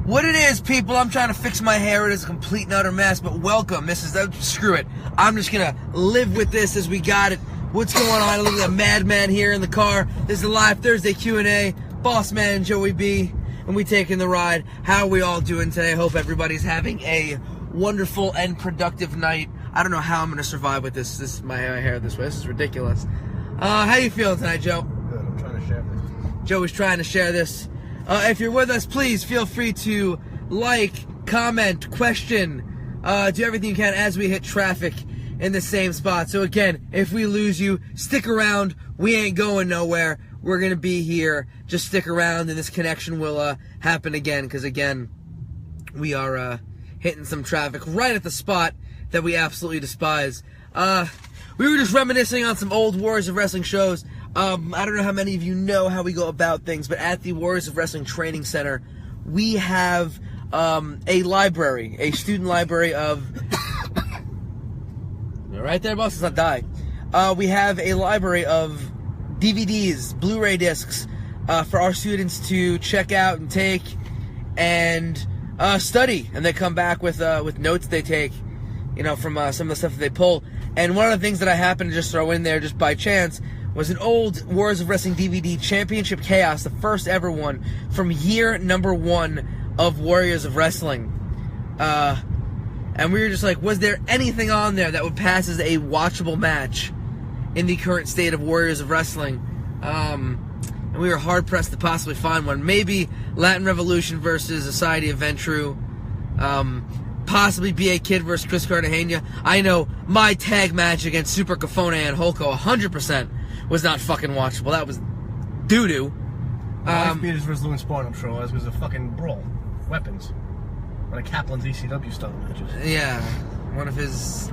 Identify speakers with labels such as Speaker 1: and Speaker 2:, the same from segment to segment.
Speaker 1: What it is, people, I'm trying to fix my hair. It is a complete and utter mess, but welcome. Screw it. I'm just going to live with this as we got it. What's going on? Look at the madman here in the car. This is a live Thursday Q&A. Boss man Joey B, and we taking the ride. How are we all doing today? I hope everybody's having a wonderful and productive night. I don't know how I'm going to survive with this my hair this way. This is ridiculous. How you feeling tonight, Joe?
Speaker 2: Good. I'm trying to share this.
Speaker 1: Joey's trying to share this. If you're with us, please feel free to like, comment, question, do everything you can as we hit traffic in the same spot. So again, if we lose you, stick around. We ain't going nowhere. We're going to be here. Just stick around and this connection will happen again, because again, we are hitting some traffic right at the spot that we absolutely despise. We were just reminiscing on some old Warriors of Wrestling shows. I don't know how many of you know how we go about things, but at the Warriors of Wrestling Training Center, we have a library, a student library of... right there, boss? It's not dying. We have a library of DVDs, Blu-ray discs, for our students to check out and take and study. And they come back with notes they take, you know, from some of the stuff that they pull. And one of the things that I happened to just throw in there just by chance was an old Warriors of Wrestling DVD, Championship Chaos, the first ever one, from year number 1 of Warriors of Wrestling. And we were just like, was there anything on there that would pass as a watchable match in the current state of Warriors of Wrestling? And we were hard-pressed to possibly find one. Maybe Latin Revolution versus Society of Ventru. Possibly B.A. Kid versus Chris Cartagena. I know my tag match against Super Cafone and Holko 100% was not fucking watchable. That was doo-doo.
Speaker 2: Wife Beaters versus Lewin Spawn, I'm sure it was a fucking brawl. Weapons. One of Kaplan's ECW style matches.
Speaker 1: Yeah. One of his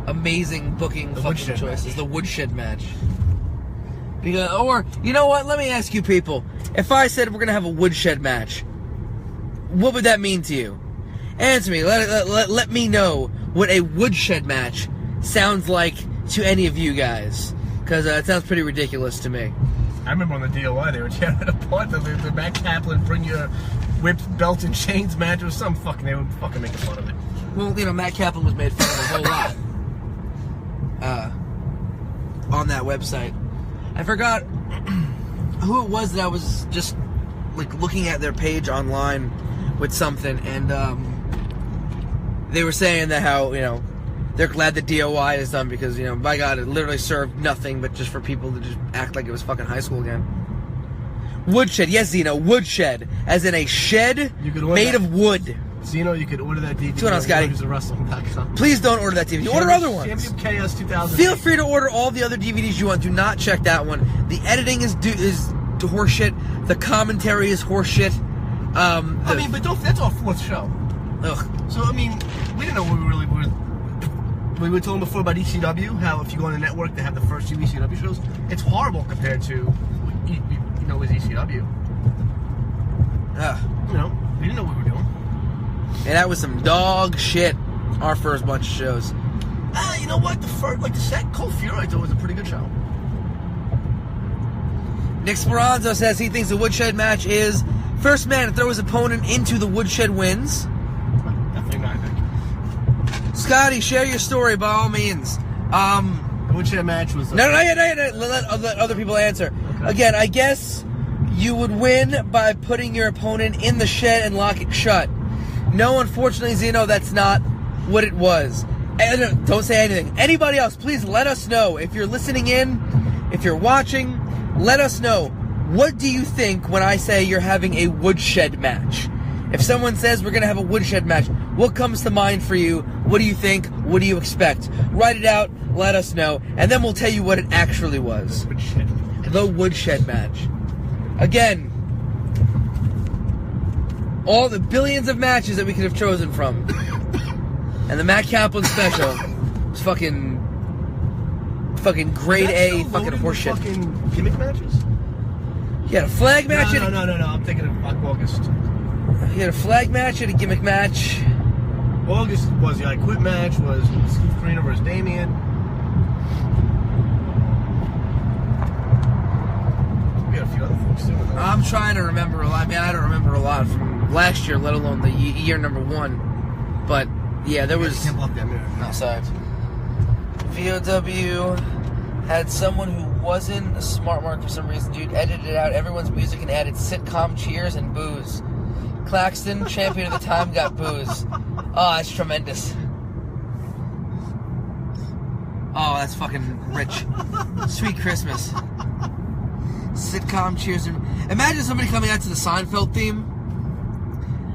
Speaker 1: amazing booking fucking choices. Match. The Woodshed match. Because, or, you know what? Let me ask you people. If I said we're going to have a Woodshed match, what would that mean to you? Answer me. Let me know what a Woodshed match sounds like to any of you guys. Because it sounds pretty ridiculous to me.
Speaker 2: I remember on the DOI they were tearing apart the Matt Kaplan bring your whips, belts, and chains match or some fucking, they were fucking making fun of it.
Speaker 1: Well, you know, Matt Kaplan was made fun of a whole lot on that website. I forgot who it was that I was just like looking at their page online with something, and they were saying that how, you know, they're glad the DOI is done because, you know, by God, it literally served nothing but just for people to just act like it was fucking high school again. Woodshed, yes, Zeno, Woodshed, as in a shed made of wood.
Speaker 2: Zeno, you could order that DVD.
Speaker 1: What's going on, Scotty?
Speaker 2: WarriorsOfWrestling.com.
Speaker 1: Please don't order that DVD. Order other ones.
Speaker 2: Championship Chaos 2000.
Speaker 1: Feel free to order all the other DVDs you want. Do not check that one. The editing is horseshit. The commentary is horseshit.
Speaker 2: I mean, but that's our 4th show.
Speaker 1: Ugh.
Speaker 2: So, I mean, we didn't know what we really were. We were talking before about ECW, how if you go on the network, they have the first 2 ECW shows. It's horrible compared to, you know, with ECW. You know, we didn't know what we were doing.
Speaker 1: And that was some dog shit, our first bunch of shows.
Speaker 2: You know what? The set Cold Fury, I thought was a pretty good show.
Speaker 1: Nick Speranzo says he thinks the Woodshed match is first man to throw his opponent into the Woodshed wins.
Speaker 2: Definitely not, I think.
Speaker 1: Scotty, share your story by all means.
Speaker 2: The Woodshed match was...
Speaker 1: No. Let other people answer. Okay. Again, I guess you would win by putting your opponent in the shed and lock it shut. No, unfortunately, Zeno, that's not what it was. And don't say anything. Anybody else, please let us know. If you're listening in, if you're watching, let us know. What do you think when I say you're having a Woodshed match? If someone says we're going to have a Woodshed match, what comes to mind for you? What do you think? What do you expect? Write it out, let us know, and then we'll tell you what it actually was. The Woodshed match. Again, all the billions of matches that we could have chosen from. And the Matt Kaplan special was fucking grade A fucking horseshit.
Speaker 2: Fucking gimmick matches?
Speaker 1: You had a flag match.
Speaker 2: No, I'm thinking of August.
Speaker 1: You had a flag match and a gimmick match.
Speaker 2: August was the I Quit match, was Steve Corino versus Damien. We had a few other things. weeks too. Man.
Speaker 1: I'm trying to remember a lot. I mean, I don't remember a lot from last year, let alone the year number 1. But yeah, there was.
Speaker 2: Can't block that mirror.
Speaker 1: Outside. VOW had someone who wasn't a smart mark for some reason. Dude edited out everyone's music and added sitcom cheers and booze. Claxton, champion of the time, got booze. Oh, that's tremendous. Oh, that's fucking rich. Sweet Christmas. Sitcom cheers and... Imagine somebody coming out to the Seinfeld theme.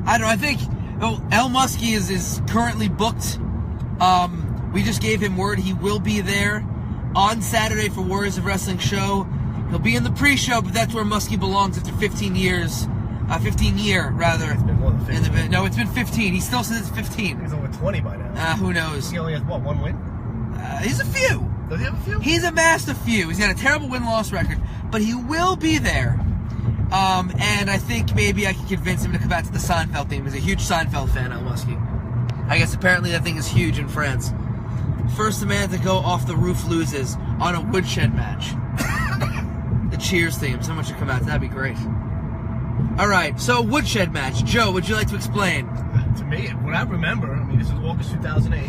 Speaker 1: I don't know, I think... Oh, El Muskie is currently booked. We just gave him word he will be there on Saturday for Warriors of Wrestling show. He'll be in the pre-show, but that's where Muskie belongs after 15 years. 15 year, rather.
Speaker 2: It's been more than 15.
Speaker 1: No, it's been 15. He still says it's 15.
Speaker 2: He's over 20 by now.
Speaker 1: Who knows?
Speaker 2: He only has, what, 1 win?
Speaker 1: He's a few.
Speaker 2: Does he have a few?
Speaker 1: He's amassed a few. He's got a terrible win-loss record, but he will be there. And I think maybe I can convince him to come out to the Seinfeld theme. He's a huge Seinfeld fan, El Muskie. I guess apparently that thing is huge in France. First man to go off the roof loses on a woodshed match. The Cheers theme. Someone should come out. That'd be great. All right, so woodshed match. Joe, would you like to explain?
Speaker 2: To me, what I remember, I mean, this is August 2008.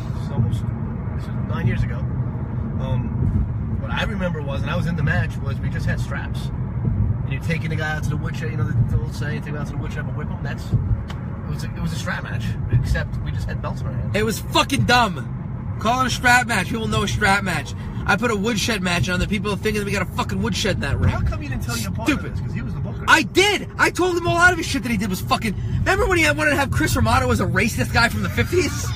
Speaker 2: This is 9 years ago. What I remember was, and I was in the match, was we just had straps. And you're taking the guy out to the woodshed, you know, the old saying, take him out to the woodshed and whip him. It was a strap match, except we just had belts in our hands.
Speaker 1: It was fucking dumb. Call it a strap match. People know a strap match. I put a woodshed match on there. People are thinking that we got a fucking woodshed in that ring.
Speaker 2: How come you didn't tell your partner this? Because he was the booker.
Speaker 1: I did. I told him a lot of his shit that he did was fucking... Remember when he wanted to have Chris Romano as a racist guy from the 50s?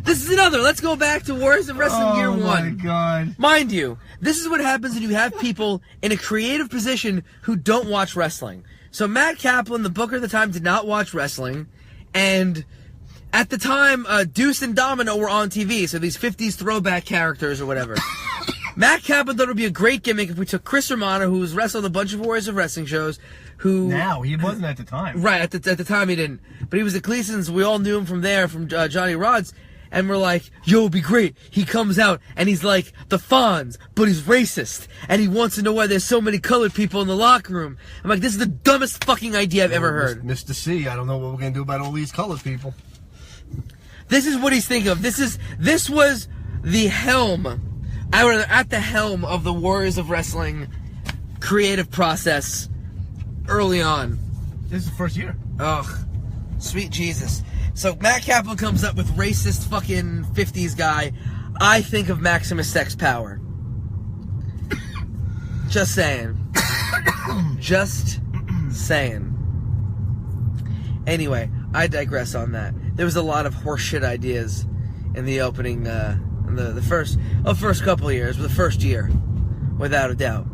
Speaker 1: This is another. Let's go back to Warriors of Wrestling Year 1.
Speaker 2: Oh my God.
Speaker 1: Mind you, this is what happens when you have people in a creative position who don't watch wrestling. So Matt Kaplan, the booker at the time, did not watch wrestling. And... At the time, Deuce and Domino were on TV, so these 50s throwback characters or whatever. Matt Kaplan thought it would be a great gimmick if we took Chris Romano, who's wrestled a bunch of Warriors of Wrestling shows, who...
Speaker 2: Now, he wasn't at the time.
Speaker 1: Right, at the time he didn't. But he was at Gleason's, we all knew him from there, from Johnny Rod's, and we're like, yo, it'd be great. He comes out, and he's like the Fonz, but he's racist, and he wants to know why there's so many colored people in the locker room. I'm like, this is the dumbest fucking idea I've ever heard.
Speaker 2: Mr. C, I don't know what we're going to do about all these colored people.
Speaker 1: This is what he's thinking of. This was the helm. I was at the helm of the Warriors of Wrestling creative process early on.
Speaker 2: This is the first year.
Speaker 1: Ugh. Sweet Jesus. So Matt Kaplan comes up with racist fucking 50s guy. I think of Maximus Sex Power. Just saying. Just saying. Anyway, I digress on that. There was a lot of horseshit ideas in the opening, in the first couple of years, the first year, without a doubt.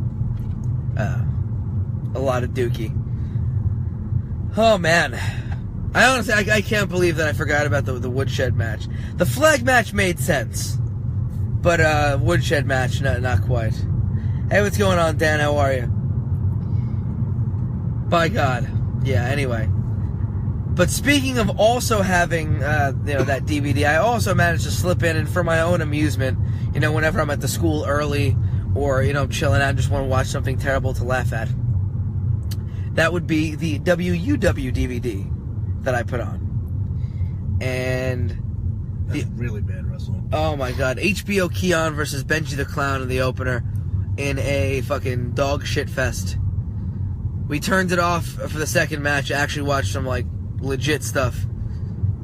Speaker 1: A lot of dookie. Oh man, I honestly I can't believe that I forgot about the woodshed match. The flag match made sense, but woodshed match not quite. Hey, what's going on, Dan? How are you? By God, yeah. Anyway. But speaking of also having, that DVD, I also managed to slip in, and for my own amusement, whenever I'm at the school early, or, chilling out and just want to watch something terrible to laugh at, that would be the WUW DVD that I put on. And...
Speaker 2: That's really bad wrestling.
Speaker 1: Oh my God. HBO Keon versus Benji the Clown in the opener in a fucking dog shit fest. We turned it off for the second match, actually watched some, legit stuff,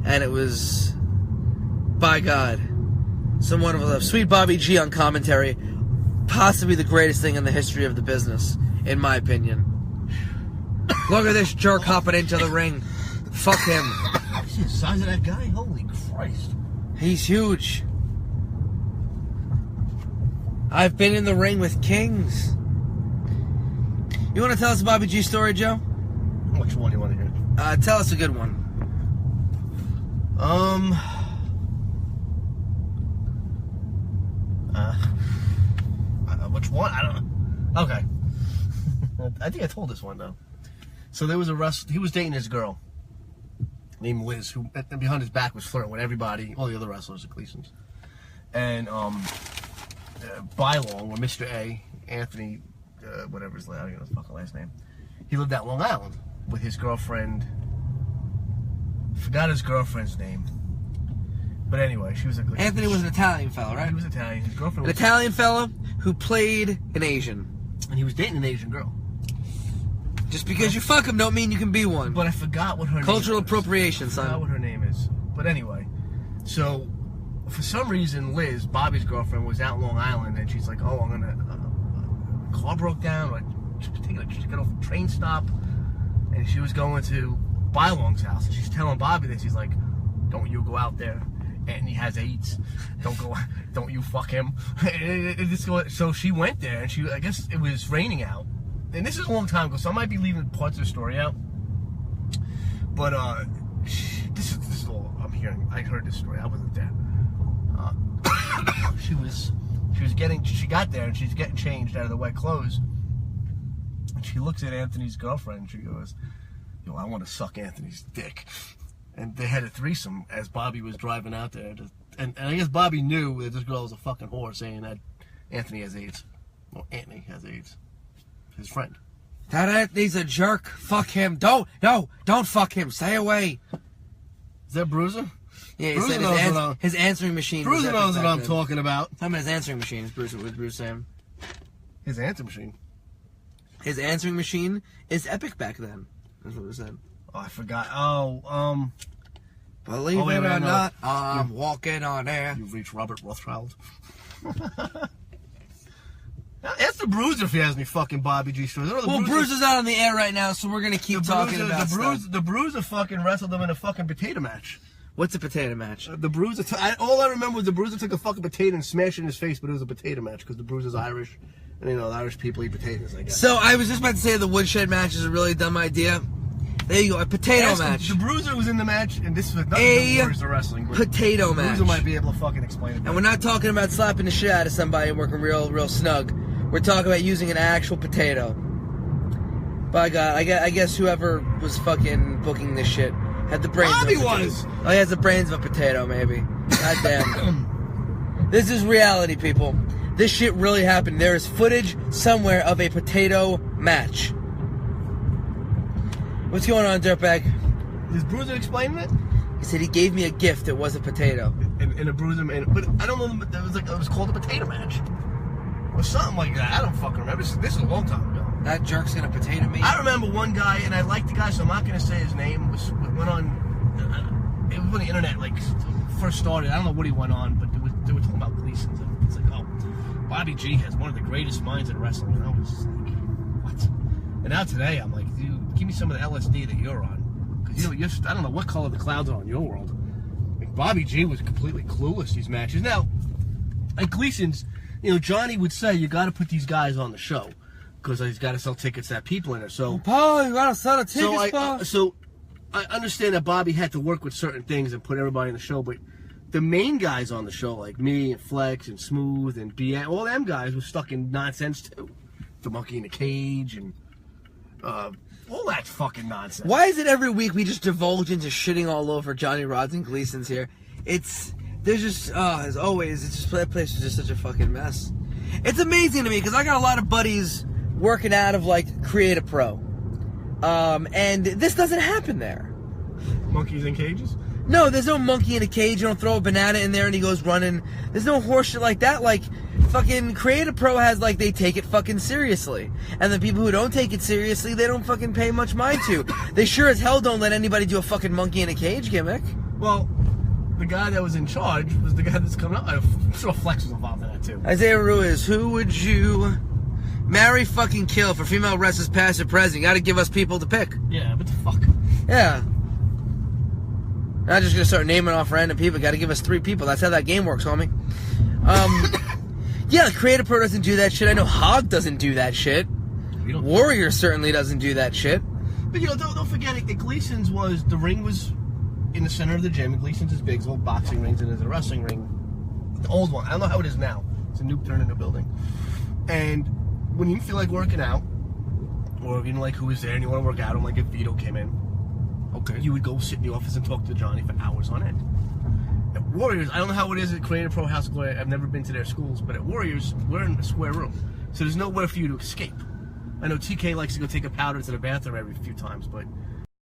Speaker 1: and it was, by God, some wonderful stuff. Sweet Bobby G on commentary, possibly the greatest thing in the history of the business, in my opinion. Look at this jerk hopping into the ring. Fuck him.
Speaker 2: See the size of that guy? Holy Christ.
Speaker 1: He's huge. I've been in the ring with kings. You want to tell us a Bobby G story, Joe?
Speaker 2: Which one do you want to hear?
Speaker 1: Tell us a good one.
Speaker 2: Which one? I don't know. Okay. I think I told this one, though. So there was he was dating this girl named Liz, who behind his back was flirting with everybody, all the other wrestlers at Gleason's. And Bylong, or Mr. A, Anthony, whatever his I don't know his fucking last name. He lived out Long Island with his girlfriend. Forgot his girlfriend's name. But anyway, she was a good.
Speaker 1: Anthony was an Italian fellow, right?
Speaker 2: He was Italian. His girlfriend
Speaker 1: An
Speaker 2: was
Speaker 1: Italian fellow who played an Asian.
Speaker 2: and he was dating an Asian girl.
Speaker 1: Just because you fuck him don't mean you can be one.
Speaker 2: But I forgot what her
Speaker 1: Cultural
Speaker 2: name is.
Speaker 1: appropriation,
Speaker 2: I forgot
Speaker 1: son.
Speaker 2: what her name is. But anyway, so for some reason, Liz, Bobby's girlfriend, was out Long Island, and she's like, "Oh, I'm gonna car broke down. Or she got off a train stop, and she was going to Bylong's house, and she's telling Bobby this. He's like, "Don't you go out there. Anthony has AIDS. Don't you fuck him." So she went there, and I guess it was raining out. And this is a long time ago, so I might be leaving parts of the story out. But this is all I'm hearing. I heard this story. I wasn't there. She got there and she's getting changed out of the wet clothes. And she looks at Anthony's girlfriend and she goes, "Yo, I want to suck Anthony's dick." And they had a threesome as Bobby was driving out there. And I guess Bobby knew that this girl was a fucking whore, saying that Anthony has AIDS. Well, Anthony has AIDS. His friend.
Speaker 1: That Anthony's a jerk. Fuck him. Don't fuck him. Stay away.
Speaker 2: Is that Bruiser?
Speaker 1: Yeah, he
Speaker 2: Bruiser
Speaker 1: said
Speaker 2: knows
Speaker 1: his answering machine.
Speaker 2: Bruiser knows what I'm talking about.
Speaker 1: Talking about his answering machine is Bruce saying.
Speaker 2: His answer machine.
Speaker 1: His answering machine is epic back then. That's what it said.
Speaker 2: Oh, I forgot.
Speaker 1: Believe
Speaker 2: wait,
Speaker 1: it
Speaker 2: wait,
Speaker 1: or
Speaker 2: no.
Speaker 1: not, I'm walking on air.
Speaker 2: You've reached Robert Rothschild. That's the Bruiser if he has any fucking Bobby G stories.
Speaker 1: Well, Bruiser's out on the air right now, so we're gonna keep talking about stuff.
Speaker 2: The Bruiser fucking wrestled him in a fucking potato match.
Speaker 1: What's a potato match?
Speaker 2: The Bruiser. All I remember was the Bruiser took a fucking potato and smashed it in his face, but it was a potato match because the Bruiser's Irish, and the Irish people eat potatoes. I guess.
Speaker 1: So I was just about to say the woodshed match is a really dumb idea. There you go, a potato match.
Speaker 2: The Bruiser was in the match, and this was nothing to do with Bruiser wrestling. But
Speaker 1: potato match.
Speaker 2: Bruiser might be able to fucking explain it.
Speaker 1: And we're not talking about slapping the shit out of somebody and working real snug. We're talking about using an actual potato. By God, I guess whoever was fucking booking this shit had the brains.
Speaker 2: Bobby
Speaker 1: of a potato.
Speaker 2: was.
Speaker 1: Oh, he has the brains of a potato, maybe. God damn. This is reality, people. This shit really happened. There is footage somewhere of a potato match. What's going on, dirtbag?
Speaker 2: Is Bruiser explaining it?
Speaker 1: He said he gave me a gift. It was a potato.
Speaker 2: And a Bruiser man, but I don't know. It was called a potato match, or something like that. I don't fucking remember. This is a long time ago.
Speaker 1: That jerk's gonna potato me.
Speaker 2: I remember one guy, and I liked the guy, so I'm not gonna say his name. Went on. It was when the internet first started. I don't know what he went on, but they were talking about Gleason's. And it's like, oh, Bobby G has one of the greatest minds in wrestling. And I was just like, what? And now today, I'm like, dude, give me some of the LSD that you're on, because I don't know what color the clouds are on your world. Like, Bobby G was completely clueless these matches. Now, at Gleason's, Johnny would say you got to put these guys on the show because he's got to sell tickets to have people in there. So,
Speaker 1: Paul, you gotta sell a ticket, Paul.
Speaker 2: So I understand that Bobby had to work with certain things and put everybody in the show, but the main guys on the show, like me and Flex and Smooth and BN, all them guys were stuck in nonsense too. The Monkey in the Cage and all that fucking nonsense.
Speaker 1: Why is it every week we just divulge into shitting all over Johnny Rods and Gleason's here? There's just, as always, that place is just such a fucking mess. It's amazing to me because I got a lot of buddies working out of Create Pro. And this doesn't happen there.
Speaker 2: Monkeys in cages?
Speaker 1: No, there's no monkey in a cage. You don't throw a banana in there and he goes running. There's no horse shit like that. Fucking Create Pro has, they take it fucking seriously. And the people who don't take it seriously, they don't fucking pay much mind to. They sure as hell don't let anybody do a fucking monkey in a cage gimmick.
Speaker 2: Well, the guy that was in charge was the guy that's coming up. I'm sure Flex was involved in that too.
Speaker 1: Isaiah Ruiz, who would you marry, fucking kill for female wrestlers past or present? You gotta give us people to pick.
Speaker 2: Yeah, what the fuck?
Speaker 1: Yeah. Not just gonna start naming off random people. Gotta give us 3 people. That's how that game works, homie. Yeah, Create Pro doesn't do that shit. I know Hog doesn't do that shit. Warrior certainly doesn't do that shit.
Speaker 2: But don't forget it. Gleason's the ring was in the center of the gym. Gleason's is big, it's old boxing rings, and there's a wrestling ring. The old one. I don't know how it is now. It's a new turn in a building. And when you feel like working out, or if you know who was there and you want to work out, if Vito came in, okay, you would go sit in the office and talk to Johnny for hours on end. At Warriors, I don't know how it is at Create Pro House of Glory. I've never been to their schools, but at Warriors, we're in a square room, so there's nowhere for you to escape. I know TK likes to go take a powder to the bathroom every few times, but